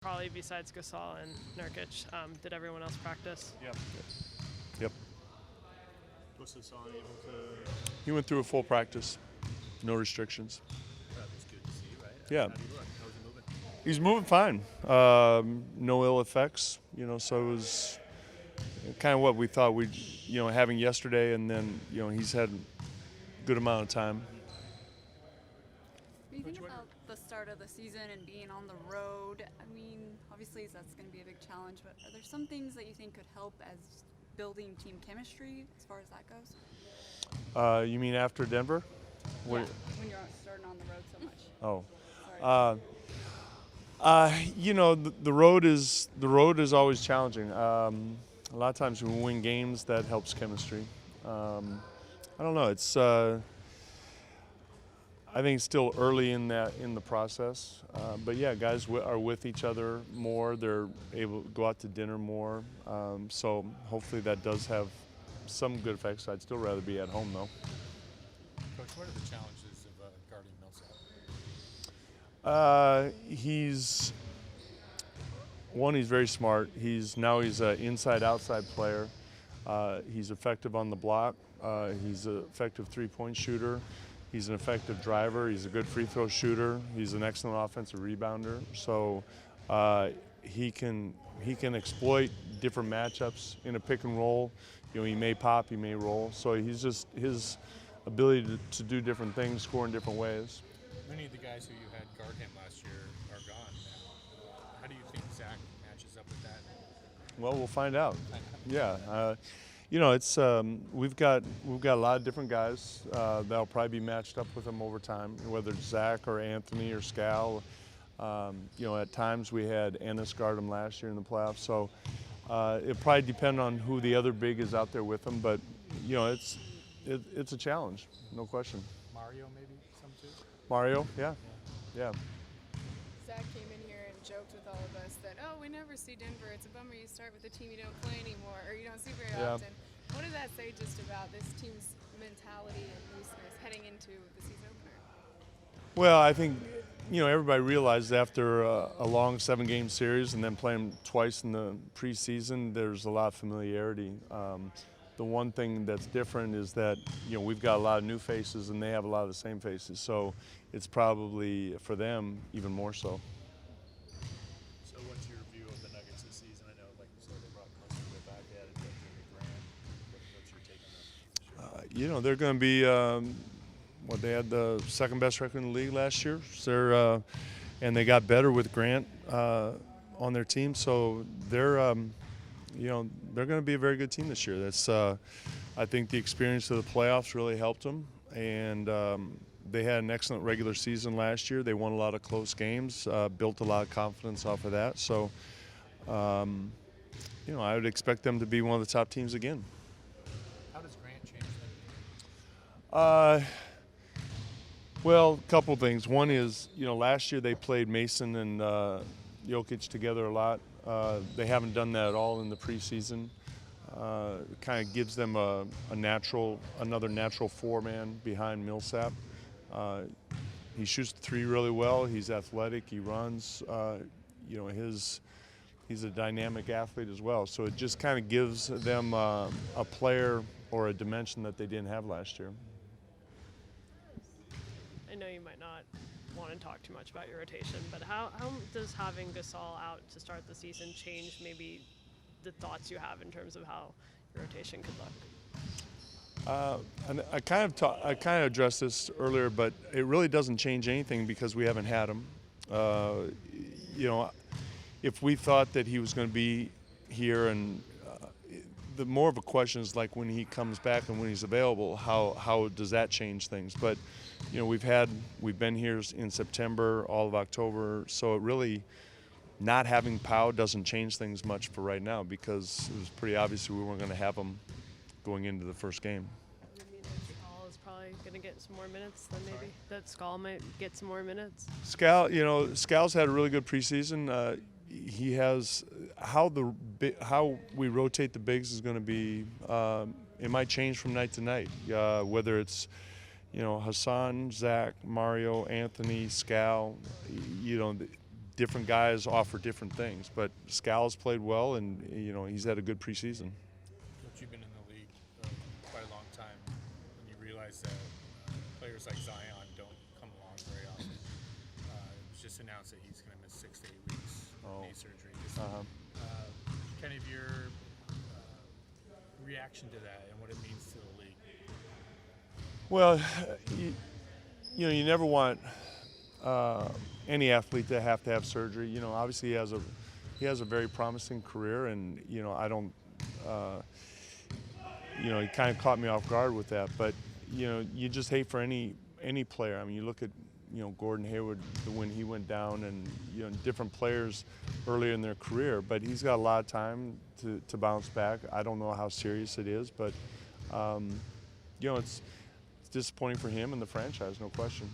Probably besides Gasol and Nurkic, did everyone else practice? Yep. Yep. Was Hassan able to? He went through a full practice, no restrictions. That was good to see, right? Yeah. How do you look? How's he moving? He's moving fine. No ill effects, so it was kind of what we thought we'd, having yesterday, and then, he's had a good amount of time. When you think about the start of the season and being on the road, I mean, obviously that's going to be a big challenge, but are there some things that you think could help as building team chemistry as far as that goes? You mean after Denver? Yeah, when you're starting on the road so much. Oh. Sorry. The road is always challenging. A lot of times when we win games, that helps chemistry. I don't know. It's I think it's still early in the process. But yeah, guys are with each other more. They're able to go out to dinner more. So hopefully that does have some good effects. I'd still rather be at home though. Coach, what are the challenges of guarding Millsap? He's very smart. He's an inside-outside player. He's effective on the block. He's an effective three-point shooter. He's an effective driver. He's a good free throw shooter. He's an excellent offensive rebounder. So he can exploit different matchups in a pick and roll. He may pop, he may roll. So he's just his ability to do different things, score in different ways. Many of the guys who you had guard him last year are gone now. How do you think Zach matches up with that? Well, we'll find out. Yeah, it's we've got a lot of different guys that'll probably be matched up with him over time, whether it's Zach or Anthony or Scal. At times we had Ennis guard him last year in the playoffs, so it probably depend on who the other big is out there with him. But it's a challenge, no question. Mario, maybe some too. Mario, yeah. Zach came in here and joked with all of us that, we never see Denver. It's a bummer you start with a team you don't play anymore, or you don't see very often. What does that say just about this team's mentality and looseness heading into the season opener? Well, I think everybody realized after a long 7-game series and then playing twice in the preseason, there's a lot of familiarity. The one thing that's different is that we've got a lot of new faces and they have a lot of the same faces, so it's probably for them even more so. So what's your view of the Nuggets this season? I know, like you said, they brought most of it back. They added Grant. What's your take on that? They're going to be they had the second best record in the league last year. So and they got better with Grant on their team, so they're they're going to be a very good team this year. That's I think the experience of the playoffs really helped them, and they had an excellent regular season last year. They won a lot of close games, built a lot of confidence off of that. So, I would expect them to be one of the top teams again. How does Grant change things? Well, a couple things. One is, last year they played Mason and Jokic together a lot. They haven't done that at all in the preseason. It kind of gives them another natural four-man behind Millsap. He shoots the three really well. He's athletic. He runs. He's a dynamic athlete as well. So it just kind of gives them a player or a dimension that they didn't have last year. I know you might not want to talk too much about your rotation, but how does having Gasol out to start the season change maybe the thoughts you have in terms of how your rotation could look? And I kind of addressed this earlier, but it really doesn't change anything because we haven't had him. If we thought that he was going to be here, and the more of a question is like when he comes back and when he's available, how does that change things? But we've been here in September, all of October, so it really, not having Pau doesn't change things much for right now because it was pretty obvious we weren't going to have him going into the first game. You mean that Skal is probably going to get some more minutes than maybe that Skal might get some more minutes? Scal's had a really good preseason. He has how we rotate the bigs is going to be. It might change from night to night, whether it's Hassan, Zach, Mario, Anthony, Scal. different guys offer different things. But Scal's played well, and he's had a good preseason. Coach, you've been in the league quite a long time, and you realize that players like Zion don't come along very often. It was just announced that he's going to miss 6 to 8 weeks of knee surgery. Kind of your reaction to that and what it means to the league. Well, you never want any athlete to have surgery. Obviously he has a very promising career, and I don't. He kind of caught me off guard with that, but you just hate for any player. I mean, you look at Gordon Hayward when he went down, and different players earlier in their career, but he's got a lot of time to bounce back. I don't know how serious it is, but it's disappointing for him and the franchise, no question.